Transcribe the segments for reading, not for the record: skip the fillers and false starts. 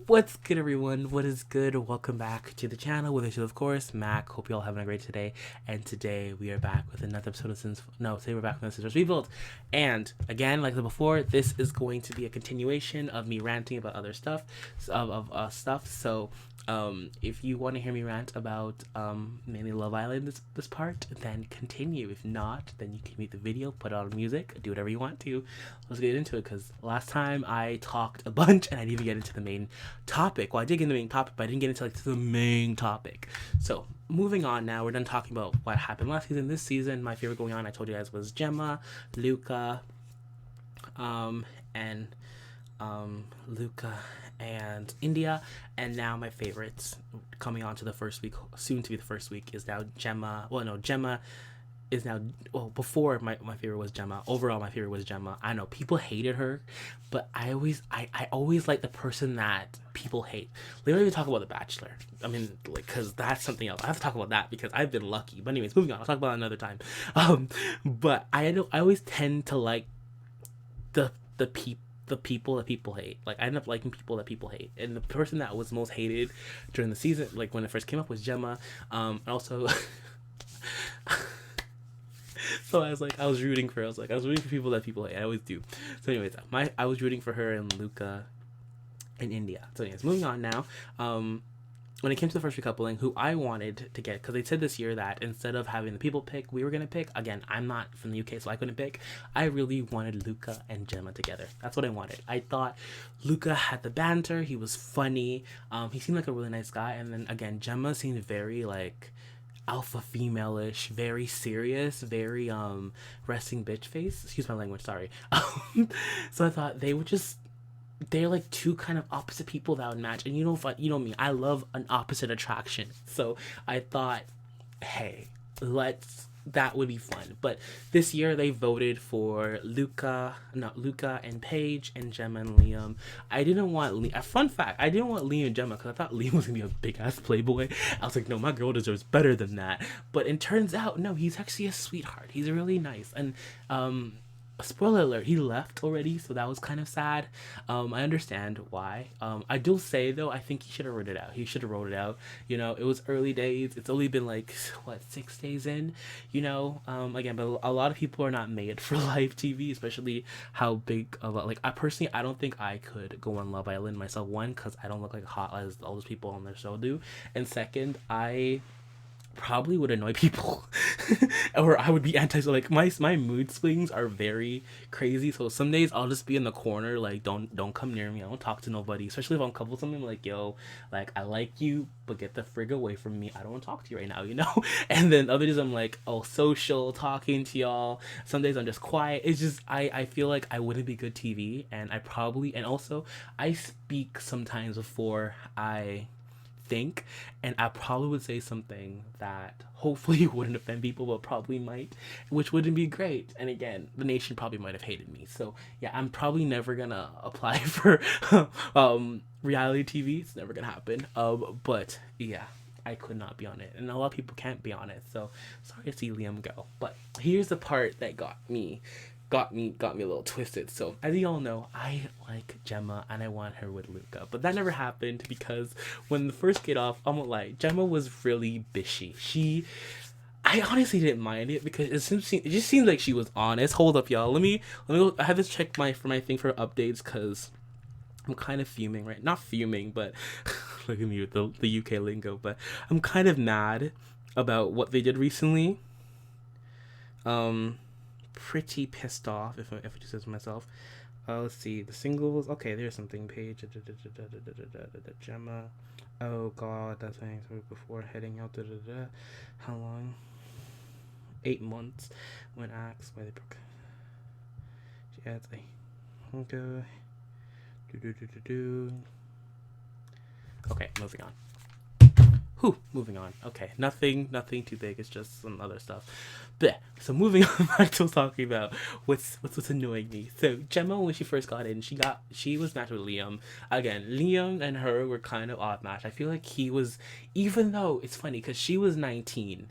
What's good, everyone? What is good? Welcome back to the channel with of course, Mac. Hope you all having a great today. And today we are back with another episode of today we're back with Sisters Rebuild. And again, like before, this is going to be a continuation of me ranting about other stuff, stuff. So, if you want to hear me rant about mainly Love Island this part, then continue. If not, then you can mute the video, put on music, do whatever you want to. Let's get into it, because last time I talked a bunch and I didn't even get into the main topic. Well, I did get into the main topic, but I didn't get into the main topic. So moving on now, we're done talking about what happened last season. This season, my favorite going on, I told you guys, was Gemma, Luca, and India. And now my favorites coming on to the first week, soon to be the first week, is now Gemma. Well, no, Gemma is now, well, before my favorite was Gemma. Overall, my favorite was Gemma. I know people hated her, but I always like the person that people hate. We don't even talk about The Bachelor. I mean, like, because that's something else. I have to talk about that because I've been lucky. But anyways, moving on. I'll talk about it another time. But I always tend to like the people that people hate. Like, I end up liking people that people hate. And the person that was most hated during the season, like when it first came up, was Gemma. Also, so I was rooting for people that people hate. I always do. So anyways, I was rooting for her and Luca and India. So anyways, moving on now. When it came to the first recoupling, who I wanted to get, because they said this year that instead of having the people pick, we were going to pick. Again, I'm not from the UK, so I couldn't pick. I really wanted Luca and Gemma together. That's what I wanted. I thought Luca had the banter. He was funny. He seemed like a really nice guy. And then, again, Gemma seemed very, like, alpha female-ish, very serious, very resting bitch face. Excuse my language, sorry. So I thought they're like two kind of opposite people that would match. And you know me, I love an opposite attraction. So I thought, hey, that would be fun. But this year they voted for Luca and Paige, and Gemma and Liam. I didn't want Liam. Fun fact, I didn't want Liam and Gemma because I thought Liam was gonna be a big ass playboy. I was like, no, my girl deserves better than that. But it turns out, no, he's actually a sweetheart. He's really nice. And spoiler alert, he left already, so that was kind of sad. I understand why. I do say though, I think he should have wrote it out. You know, it was early days. It's only been like 6 days in. You know, again, but a lot of people are not made for live TV, especially how big of I don't think I could go on Love Island myself. One, because I don't look like hot as all those people on their show do, and second, I probably would annoy people or I would be like my mood swings are very crazy. So some days I'll just be in the corner, like don't come near me, I don't talk to nobody, especially if I'm coupled with someone. Like, yo, like, I like you, but get the frig away from me, I don't want to talk to you right now, you know. And then other days I'm like, oh, social, talking to y'all. Some days I'm just quiet. It's just I feel like I wouldn't be good TV, and also I speak sometimes before I think, and I probably would say something that hopefully wouldn't offend people, but probably might, which wouldn't be great. And again, the nation probably might have hated me. So yeah, I'm probably never gonna apply for reality TV. It's never gonna happen. But yeah, I could not be on it, and a lot of people can't be on it. So sorry to see Liam go. But here's the part that got me a little twisted. So as you all know, I like Gemma and I want her with Luca, but that never happened because when the first get off, I won't lie, Gemma was really bishy. I honestly didn't mind it because it just seemed like she was honest. Hold up, y'all. Let me go. I have to check my thing for updates because I'm kind of fuming, right? Not fuming, but look at me with the UK lingo. But I'm kind of mad about what they did recently. Pretty pissed off, if I just says myself. Let's see, the singles. Okay, there's something. Page Gemma. Oh god, that's thing. So before heading out. How long? 8 months. When asked why they broke. She adds a okay. Okay, moving on. Moving on. Okay, nothing too big. It's just some other stuff. But so moving on back to talking about what's annoying me. So Gemma, when she first got in, she was matched with Liam. Again, Liam and her were kind of odd match. I feel like he was, even though it's funny because she was 19.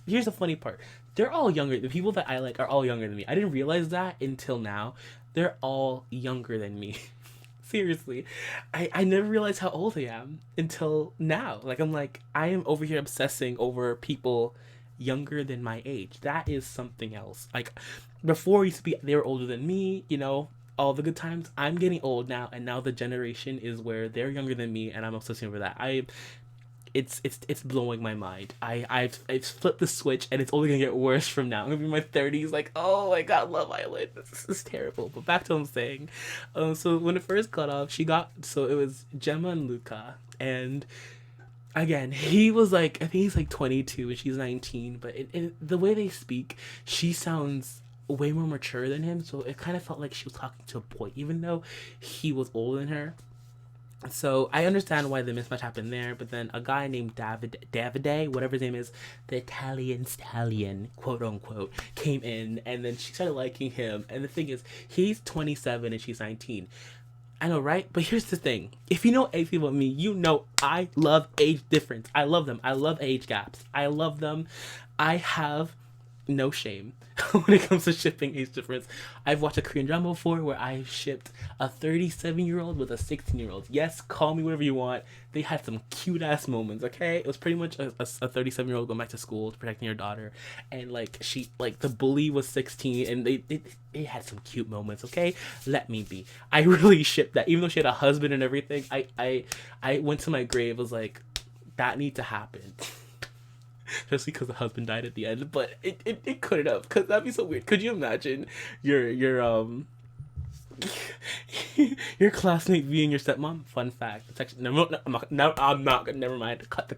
Here's the funny part. They're all younger. The people that I like are all younger than me. I didn't realize that until now. They're all younger than me. Seriously. I never realized how old I am until now. Like, I'm like, I am over here obsessing over people younger than my age. That is something else. Like, before it used to be they were older than me, you know, all the good times. I'm getting old now, and now the generation is where they're younger than me, and I'm obsessing over that. It's blowing my mind. I've flipped the switch, and it's only gonna get worse from now. I'm gonna be in my 30s, like, oh my god, Love Island. This is terrible. But back to what I'm saying. So when it first got off, so it was Gemma and Luca, and again, he was like, I think he's like 22 and she's 19, but the way they speak, she sounds way more mature than him, so it kind of felt like she was talking to a boy, even though he was older than her. So I understand why the mismatch happened there, but then a guy named Davide, whatever his name is, the Italian stallion, quote unquote, came in, and then she started liking him. And the thing is, he's 27 and she's 19. I know, right? But here's the thing. If you know anything about me, you know I love age difference. I love them. I love age gaps. I love them. I have no shame when it comes to shipping age difference. I've watched a Korean drama before where I shipped a 37-year-old with a 16-year-old. Yes, call me whatever you want. They had some cute ass moments, okay? It was pretty much a 37-year-old going back to school to protecting her daughter, and like the bully was 16, and they had some cute moments, okay? Let me be. I really shipped that, even though she had a husband and everything. I went to my grave, was like, that need to happen. Especially because the husband died at the end, but it couldn't have, because that'd be so weird. Could you imagine your your classmate being your stepmom? Fun fact. It's actually I'm not. Never mind. Cut the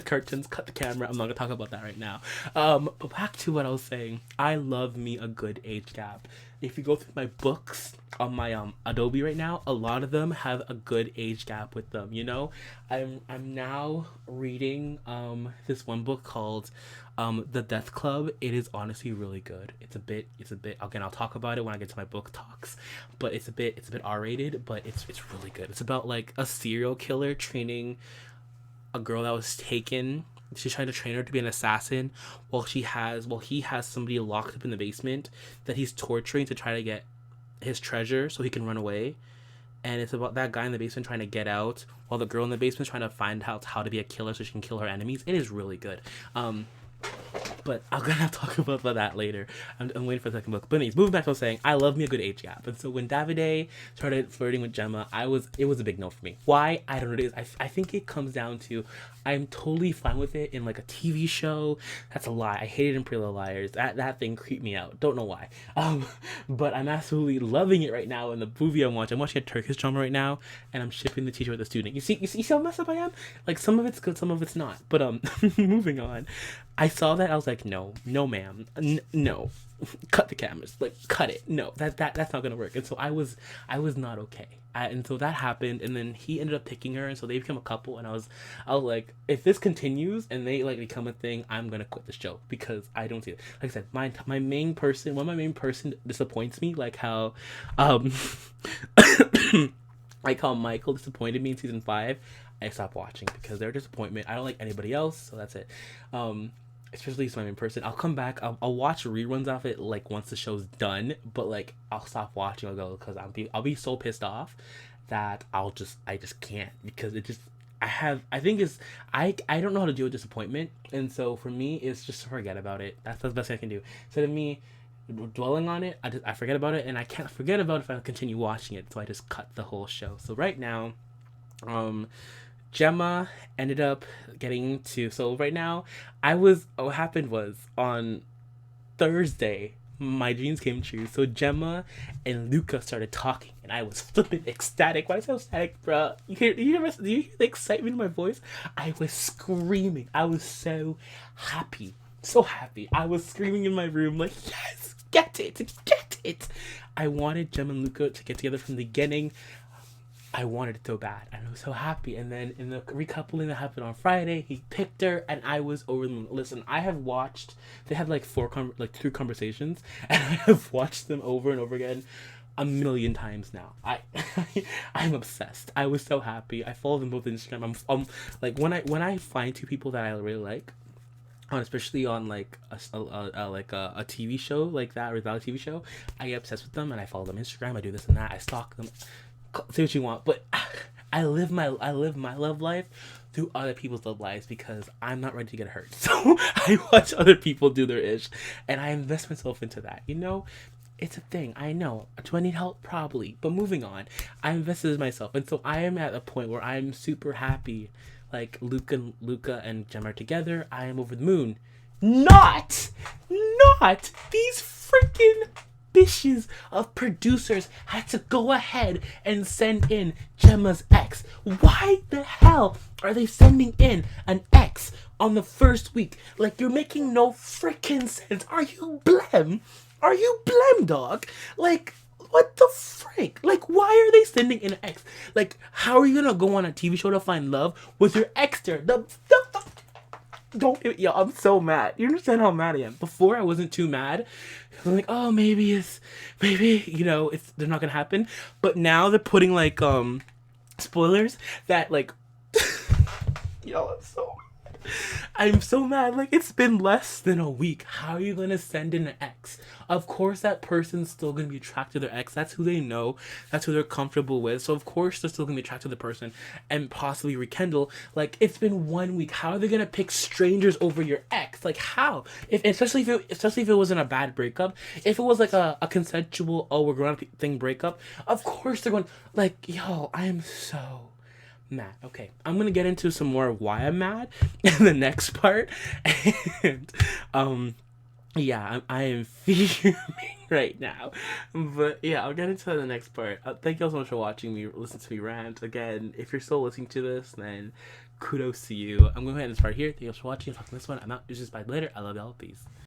curtains. Cut the camera. I'm not gonna talk about that right now. But back to what I was saying. I love me a good age gap. If you go through my books on my Adobe right now, a lot of them have a good age gap with them. You know, I'm now reading this one book called The Death Club. It is honestly really good. It's a bit again, I'll talk about it when I get to my book talks, but it's a bit R-rated, but it's really good. It's about like a serial killer training a girl that was taken. She's trying to train her to be an assassin while he has somebody locked up in the basement that he's torturing to try to get his treasure so he can run away. And it's about that guy in the basement trying to get out while the girl in the basement trying to find out how to be a killer so she can kill her enemies. It is really good. But I'm gonna talk about that later. I'm waiting for the second book. But anyways, moving back to what I was saying, I love me a good age gap. And so when Davide started flirting with Gemma, it was a big no for me. Why? I don't know what it is. I think it comes down to I'm totally fine with it in like a TV show. That's a lie. I hated in Pretty Little Liars. That thing creeped me out. Don't know why. But I'm absolutely loving it right now in the movie I'm watching. I'm watching a Turkish drama right now, and I'm shipping the teacher with the student. You see how messed up I am? Like, some of it's good, some of it's not. But moving on. I saw that, I was like, no ma'am, no, cut the cameras, like, cut it, no, that's not gonna work. And so I was not okay. And so that happened, and then he ended up picking her, and so they become a couple, and I was like, if this continues and they like become a thing, I'm gonna quit the show, because I don't see it. Like I said, my main person disappoints me, like how like how Michael disappointed me in season 5. I stopped watching because they're a disappointment. I don't like anybody else, so that's it. Especially my main person. I'll come back. I'll watch reruns of it like once the show's done, but like I'll stop watching. I'll go because I'll be so pissed off that I just can't, because it just I don't know how to deal with disappointment, and so for me it's just to forget about it. That's the best I can do. Instead of me dwelling on it, I forget about it, and I can't forget about it if I continue watching it. So I just cut the whole show. So right now, Gemma ended up getting to, so right now, what happened was, on Thursday, my dreams came true. So Gemma and Luca started talking, and I was flipping ecstatic. Why is I so ecstatic, bro? Do you hear the excitement in my voice? I was screaming. I was so happy. So happy. I was screaming in my room, like, yes, get it. I wanted Gemma and Luca to get together from the beginning. I wanted it so bad, and I was so happy. And then in the recoupling that happened on Friday, he picked her, and I was over the moon. Listen, I have watched. They had like 3 conversations, and I have watched them over and over again, a million times now. I'm obsessed. I was so happy. I follow them both on Instagram. I'm like when I find 2 people that I really like, especially on like a TV show like that, or a reality TV show, I get obsessed with them, and I follow them on Instagram. I do this and that. I stalk them. say what you want, but I live my love life through other people's love lives because I'm not ready to get hurt. So I watch other people do their ish, and I invest myself into that. You know, it's a thing. I know. Do I need help? Probably. But moving on, I invested in myself, and so I am at a point where I'm super happy. Like Luca and Gemma are together. I am over the moon. Not these freaking bitches of producers had to go ahead and send in Gemma's ex. Why the hell are they sending in an ex on the first week? Like, you're making no freaking sense. Are you blem? Are you blem, dog? Like, what the frick? Like, why are they sending in an ex? Like, how are you gonna go on a TV show to find love with your ex there? Don't, yo, I'm so mad. You understand how mad I am? Before, I wasn't too mad. I'm like, oh, maybe, you know, they're not gonna happen. But now they're putting, like, spoilers that, like, yo, I'm so mad. Like, it's been less than a week. How are you gonna send in an ex? Of course that person's still gonna be attracted to their ex. That's who they know. That's who they're comfortable with. So of course they're still gonna be attracted to the person and possibly rekindle. Like, it's been 1 week. How are they gonna pick strangers over your ex? Like, how? Especially if it wasn't a bad breakup. If it was like a consensual, oh, we're going to thing breakup, of course they're going, like, yo, I am so mad. Okay, I'm gonna get into some more of why I'm mad in the next part. And yeah, I am fuming right now. But yeah, I'll get into the next part. Thank you all so much for watching me listen to me rant. Again, if you're still listening to this, then kudos to you. I'm going to end this part here. Thank you all for watching. I'll talk to this one. I'm out. It's just bye later. I love y'all. Peace.